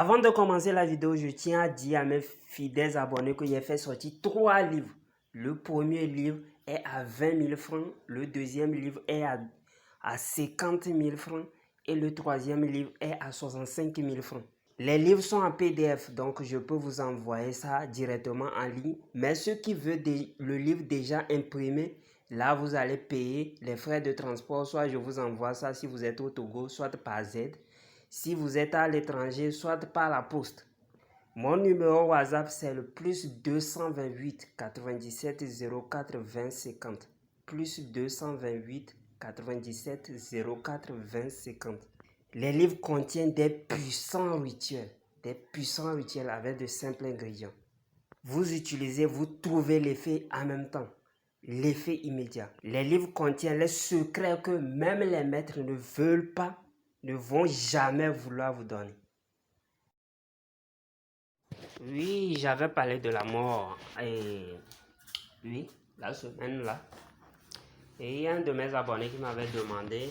Avant de commencer la vidéo, je tiens à dire à mes fidèles abonnés que j'ai fait sortir 3 livres. Le premier livre est à 20 000 francs, le deuxième livre est à 50 000 francs et le troisième livre est à 65 000 francs. Les livres sont en PDF, donc je peux vous envoyer ça directement en ligne. Mais ceux qui veulent le livre déjà imprimé, là vous allez payer les frais de transport. Soit je vous envoie ça si vous êtes au Togo, soit par Z. Si vous êtes à l'étranger, soit par la poste. Mon numéro WhatsApp, c'est le +228 97 04 20 50. +228 97 04 20 50. Les livres contiennent des puissants rituels avec de simples ingrédients. Vous utilisez, vous trouvez l'effet en même temps, l'effet immédiat. Les livres contiennent les secrets que même les maîtres ne veulent pas, ne vont jamais vouloir vous donner. Oui, j'avais parlé de la mort, oui, la semaine là. Et il y a un de mes abonnés qui m'avait demandé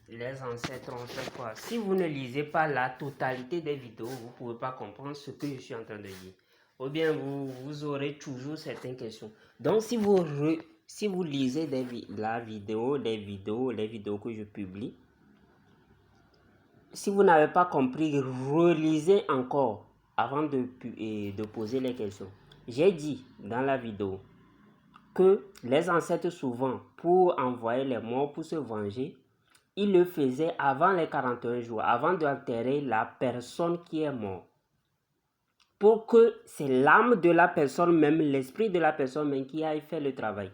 les ancêtres ont fait quoi. Si vous ne lisez pas la totalité des vidéos, vous ne pouvez pas comprendre ce que je suis en train de dire. Ou bien vous aurez toujours certaines questions. Donc si vous lisez les vidéos que je publie, si vous n'avez pas compris, relisez encore avant de poser les questions. J'ai dit dans la vidéo que les ancêtres souvent, pour envoyer les morts, pour se venger, ils le faisaient avant les 41 jours, avant d'enterrer la personne qui est morte. Pour que c'est l'âme de la personne même, l'esprit de la personne même qui aille faire le travail.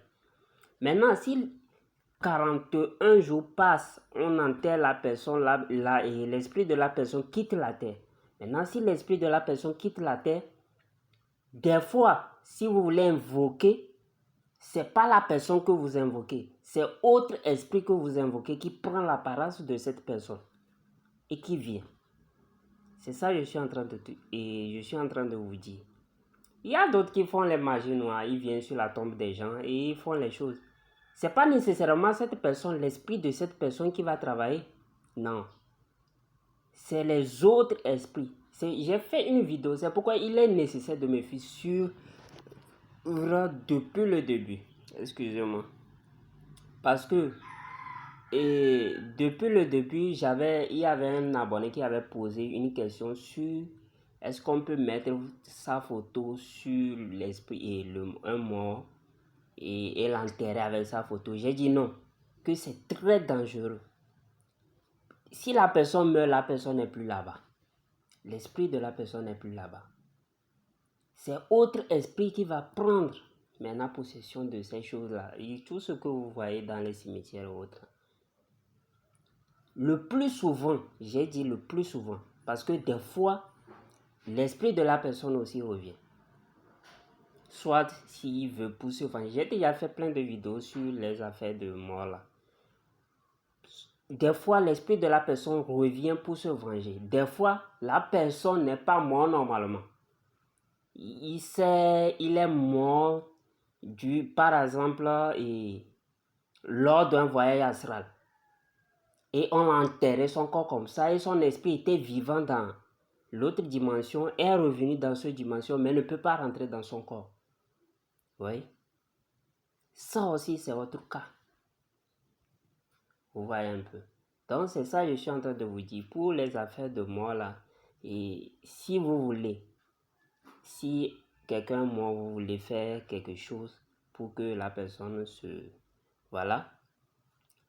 Maintenant, si 41 jours passent, on enterre la personne et l'esprit de la personne quitte la terre. Maintenant, si l'esprit de la personne quitte la terre, des fois, si vous voulez invoquer, c'est pas la personne que vous invoquez, c'est autre esprit que vous invoquez qui prend l'apparence de cette personne et qui vient. C'est ça que je suis en train de vous dire. Il y a d'autres qui font les magies noires, ils viennent sur la tombe des gens et ils font les choses. C'est pas nécessairement cette personne, l'esprit de cette personne qui va travailler. Non. C'est les autres esprits. J'ai fait une vidéo, c'est pourquoi il est nécessaire de me fier sur depuis le début. Excusez-moi. Parce que depuis le début, il y avait un abonné qui avait posé une question sur est-ce qu'on peut mettre sa photo sur l'esprit et un mort et l'enterrer avec sa photo. J'ai dit non, que c'est très dangereux. Si la personne meurt, la personne n'est plus là-bas. L'esprit de la personne n'est plus là-bas. C'est autre esprit qui va prendre maintenant possession de ces choses-là. Et tout ce que vous voyez dans les cimetières et autres. Le plus souvent, j'ai dit le plus souvent, parce que des fois, l'esprit de la personne aussi revient. Soit s'il veut pousser, enfin, j'ai déjà fait plein de vidéos sur les affaires de mort là. Des fois, l'esprit de la personne revient pour se venger. Des fois, la personne n'est pas morte normalement. Il est mort par exemple, lors d'un voyage astral. Et on a enterré son corps comme ça et son esprit était vivant dans l'autre dimension, est revenu dans cette dimension mais ne peut pas rentrer dans son corps. Oui. Ça aussi c'est votre cas. Vous voyez un peu. Donc c'est ça que je suis en train de vous dire. Pour les affaires de mort là, et si vous voulez, si quelqu'un mort, vous voulez faire quelque chose pour que la personne voilà.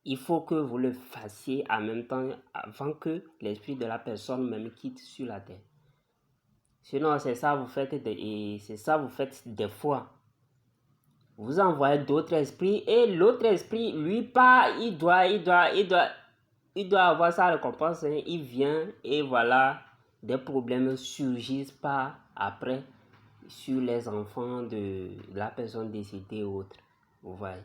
Il faut que vous le fassiez en même temps avant que l'esprit de la personne même quitte sur la terre. Sinon, c'est ça vous faites des fois. Vous envoyez d'autres esprits et l'autre esprit, lui, pas, il doit avoir sa récompense. Hein. Il vient et voilà, des problèmes surgissent pas après sur les enfants de la personne décédée ou autre. Vous voyez.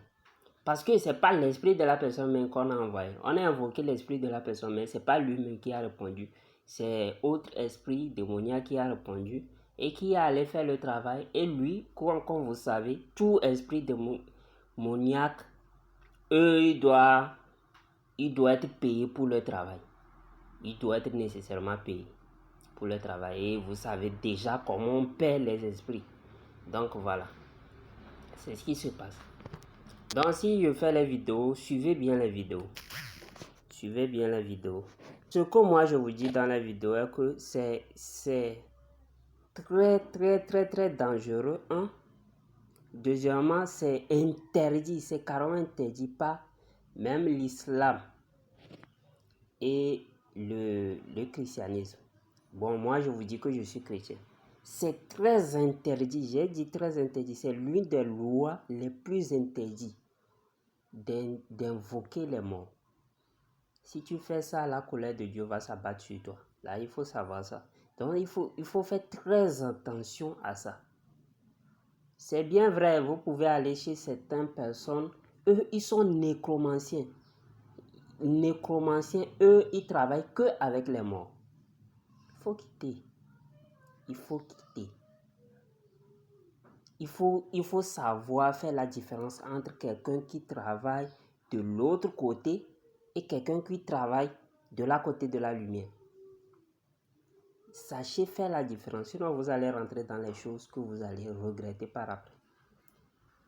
Parce que ce n'est pas l'esprit de la personne même qu'on a envoyé. On a invoqué l'esprit de la personne, mais ce n'est pas lui-même qui a répondu. C'est autre esprit démoniaque qui a répondu et qui est allé faire le travail. Et lui, comme vous savez, tout esprit démoniaque, il doit être payé pour le travail. il doit être nécessairement payé pour le travail. Et vous savez déjà comment on paie les esprits. Donc voilà, c'est ce qui se passe. Donc si je fais les vidéos, suivez bien les vidéos. Suivez bien les vidéos. Ce que moi je vous dis dans la vidéo est que c'est très dangereux. Hein? Deuxièmement, c'est interdit, c'est carrément interdit par même l'islam et le christianisme. Bon, moi je vous dis que je suis chrétien. C'est très interdit, j'ai dit très interdit, c'est l'une des lois les plus interdites d'invoquer les morts. Si tu fais ça, la colère de Dieu va s'abattre sur toi. Là, il faut savoir ça. Donc, il faut faire très attention à ça. C'est bien vrai, vous pouvez aller chez certaines personnes, eux, ils sont nécromanciens. Nécromanciens, eux, ils travaillent que avec les morts. Il faut quitter. Il faut quitter. Il faut savoir faire la différence entre quelqu'un qui travaille de l'autre côté et quelqu'un qui travaille de la côté de la lumière. Sachez faire la différence, sinon vous allez rentrer dans les choses que vous allez regretter par après.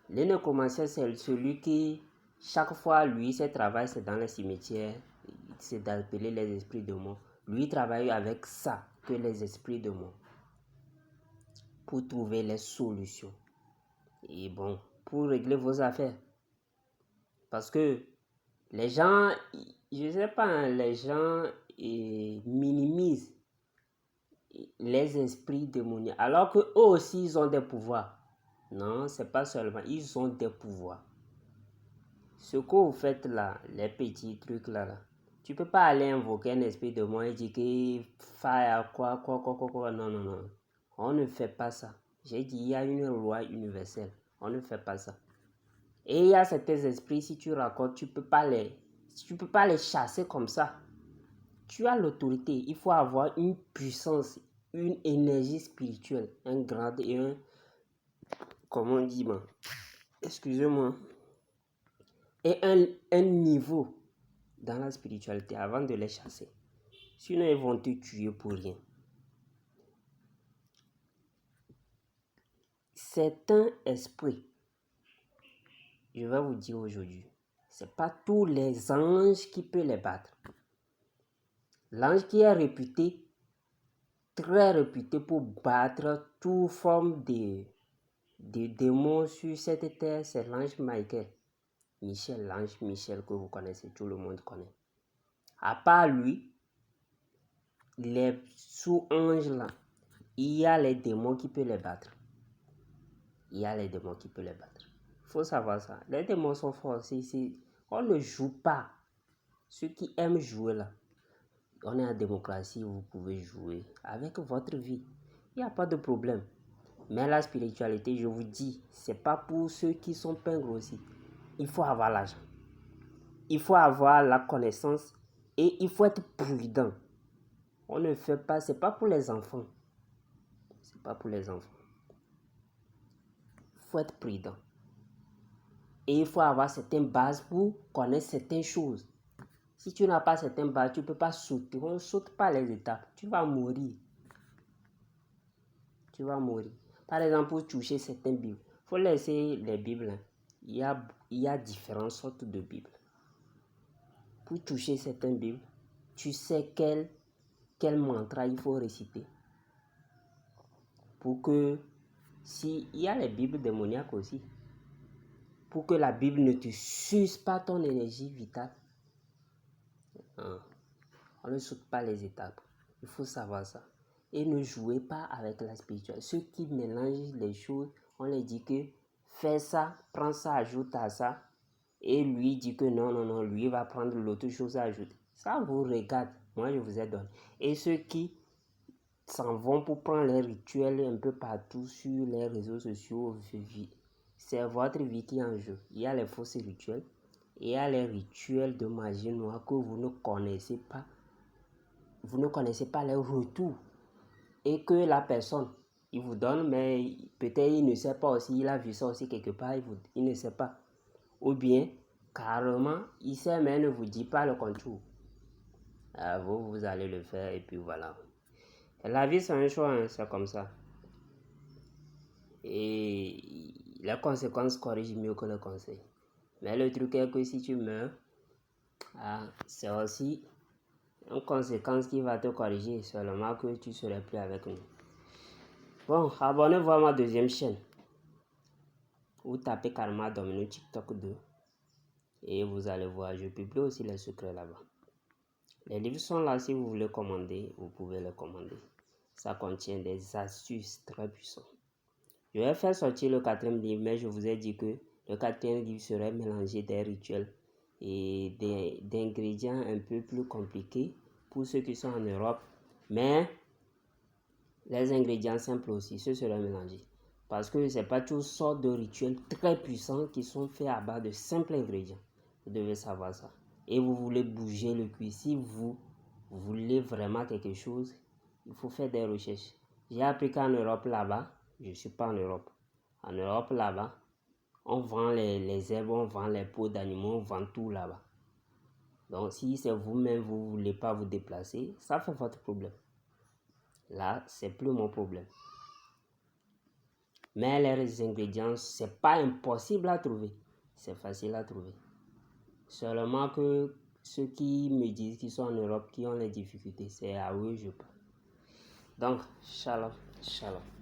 Le nécromancien, c'est celui qui, chaque fois, lui, ses travail, c'est dans les cimetières, c'est d'appeler les esprits de mort. Lui, il travaille avec ça, que les esprits de mort, pour trouver les solutions. Et bon, pour régler vos affaires. Parce que les gens, je sais pas, hein, les gens minimisent les esprits démoniaques, alors que eux aussi, ils ont des pouvoirs. Non, c'est pas seulement, ils ont des pouvoirs. Ce que vous faites là, les petits trucs là, tu peux pas aller invoquer un esprit de mort et dire que fire quoi. Non. On ne fait pas ça. J'ai dit, il y a une loi universelle. On ne fait pas ça. Et il y a certains esprits, si tu racontes, tu peux pas les chasser comme ça. Tu as l'autorité. Il faut avoir une puissance, une énergie spirituelle, un grade et un, comment on dit, excusez-moi, et un niveau dans la spiritualité avant de les chasser. Sinon, ils vont te tuer pour rien. Certains esprits, je vais vous dire aujourd'hui, c'est pas tous les anges qui peuvent les battre. L'ange qui est réputé, très réputé pour battre toute forme de démons sur cette terre, c'est l'ange Michael. L'ange Michel que vous connaissez, tout le monde connaît. À part lui, les sous-anges là, il y a les démons qui peuvent les battre. Il faut savoir ça. Les démons sont forts. On ne joue pas. Ceux qui aiment jouer là, on est en démocratie, vous pouvez jouer avec votre vie. Il n'y a pas de problème. Mais la spiritualité, je vous dis, c'est pas pour ceux qui sont pingres aussi. Il faut avoir l'argent. Il faut avoir la connaissance et il faut être prudent. On ne fait pas, c'est pas pour les enfants. C'est pas pour les enfants. Il faut être prudent. Et il faut avoir certaines bases pour connaître certaines choses. Si tu n'as pas certaines bases, tu ne peux pas sauter. On ne saute pas les étapes. Tu vas mourir. Par exemple, pour toucher certaines Bibles, il faut laisser les Bibles. Il y a différentes sortes de Bibles. Pour toucher certaines Bibles, tu sais quel mantra il faut réciter. Pour que, il y a les Bibles démoniaques aussi, pour que la Bible ne te suce pas ton énergie vitale. Non. On ne saute pas les étapes. Il faut savoir ça. Et ne jouez pas avec la spiritualité. Ceux qui mélangent les choses, on leur dit que fais ça, prends ça, ajoute à ça. Et lui dit que non, lui va prendre l'autre chose à ajouter. Ça vous regarde. Moi, je vous ai donné. Et ceux qui s'en vont pour prendre les rituels un peu partout sur les réseaux sociaux, c'est votre vie qui est en jeu. Il y a les fausses rituels et il y a les rituels de magie noire que vous ne connaissez pas. Vous ne connaissez pas les retours et que la personne, il vous donne, mais peut-être il ne sait pas aussi, il a vu ça aussi quelque part, il ne sait pas. Ou bien, carrément, il sait mais ne vous dit pas le contour. Vous allez le faire et puis voilà. La vie, c'est un choix, hein, c'est comme ça. Et les conséquences corrigent mieux que le conseil. Mais le truc est que si tu meurs, c'est aussi une conséquence qui va te corriger, seulement que tu ne serais plus avec nous. Bon, abonnez-vous à ma deuxième chaîne. Ou tapez Karma Domino TikTok 2. Et vous allez voir, je publie aussi les secrets là-bas. Les livres sont là, si vous voulez commander, vous pouvez les commander. Ça contient des astuces très puissantes. Je vais faire sortir le 4e livre, mais je vous ai dit que le 4e livre serait mélangé des rituels et d'ingrédients un peu plus compliqués pour ceux qui sont en Europe. Mais les ingrédients simples aussi, ce serait mélangé. Parce que ce n'est pas toutes sortes de rituels très puissants qui sont faits à base de simples ingrédients. Vous devez savoir ça. Et vous voulez bouger le cuir. Si vous voulez vraiment quelque chose, il faut faire des recherches. J'ai appris qu'en Europe là-bas, je ne suis pas en Europe. En Europe là-bas, on vend les herbes, on vend les peaux d'animaux, on vend tout là-bas. Donc si c'est vous-même, vous ne voulez pas vous déplacer, ça fait votre problème. Là, c'est plus mon problème. Mais les ingrédients, c'est pas impossible à trouver. C'est facile à trouver. Seulement que ceux qui me disent qu'ils sont en Europe, qui ont les difficultés, c'est à eux je parle. Donc, shalom, shalom.